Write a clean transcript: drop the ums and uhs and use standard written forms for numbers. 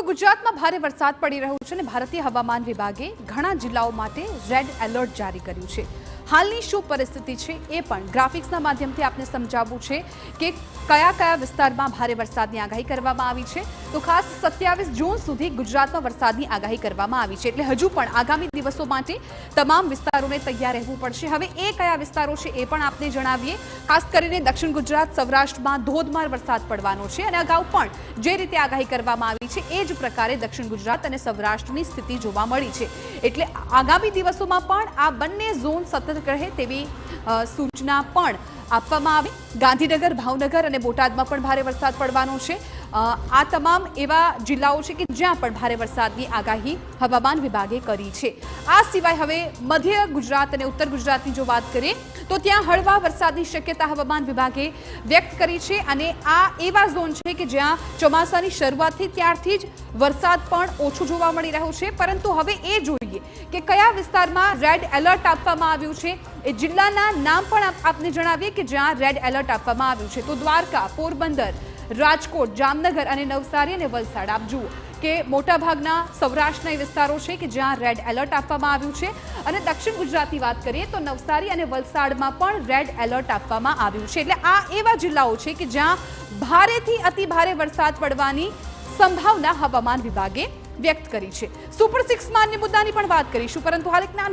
તો ગુજરાતમાં ભારે વરસાદ પડી રહ્યો છે અને ભારતીય હવામાન વિભાગે ઘણા જિલ્લાઓ માટે રેડ એલર્ટ જારી કર્યું છે। હાલની શું પરિસ્થિતિ છે એ પણ ગ્રાફિક્સના માધ્યમથી આપને સમજાવવું છે કે કયા કયા વિસ્તારમાં ભારે વરસાદની આગાહી કરવામાં આવી છે। તો ખાસ 27 જૂન સુધી ગુજરાતમાં વરસાદની આગાહી કરવામાં આવી છે, એટલે હજુ પણ આગામી દિવસો માટે તમામ વિસ્તારોને તૈયાર રહેવું પડશે। હવે એ કયા વિસ્તારો છે એ પણ આપને જણાવીએ। ખાસ કરીને દક્ષિણ ગુજરાત, સૌરાષ્ટ્રમાં ધોધમાર વરસાદ પડવાનો છે અને અગાઉ પણ જે રીતે આગાહી કરવામાં આવી છે એ જ પ્રકારે દક્ષિણ ગુજરાત અને સૌરાષ્ટ્રની સ્થિતિ જોવા મળી છે, એટલે આગામી દિવસોમાં પણ આ બંને ઝોન સતર્ક રહે તેવી સૂચના પણ આપવામાં આવી। ગાંધીનગર, ભાવનગર અને બોટાદમાં પણ ભારે વરસાદ પડવાનો છે। આ તમામ એવા જિલ્લાઓ છે કે જ્યાં પણ ભારે વરસાદની આગાહી હવામાન વિભાગે કરી છે। આ સિવાય હવે મધ્ય ગુજરાત અને ઉત્તર ગુજરાતની જો વાત કરીએ તો ત્યાં હળવા વરસાદની શક્યતા હવામાન વિભાગે વ્યક્ત કરી છે અને આ એવા ઝોન છે કે જ્યાં ચોમાસાની શરૂઆતથી ત્યારથી જ વરસાદ પણ ઓછો જોવા મળી રહ્યો છે, પરંતુ હવે એ જોઈએ કે કયા વિસ્તારમાં રેડ એલર્ટ આપવામાં આવ્યું છે। એ જિલ્લાના નામ પણ આપને જણાવીએ કે જ્યાં રેડ એલર્ટ આપવામાં આવ્યું છે। તો દ્વારકા, પોરબંદર, રાજકોટ, જામનગર અને નવસારી અને વલસાડ આપ જુઓ કે મોટાભાગના સૌરાષ્ટ્રના વિસ્તારો છે કે જ્યાં રેડ એલર્ટ આપવામાં આવ્યું છે અને દક્ષિણ ગુજરાતની વાત કરીએ તો નવસારી અને વલસાડમાં પણ રેડ એલર્ટ આપવામાં આવ્યું છે, એટલે આ એવા જિલ્લાઓ છે કે જ્યાં ભારેથી અતિ ભારે વરસાદ પડવાની સંભાવના હવામાન વિભાગે વ્યક્ત કરી છે। સુપર 6 માન્ય મુદ્દાની પણ વાત કરીશું, પરંતુ હાલ એક નાનું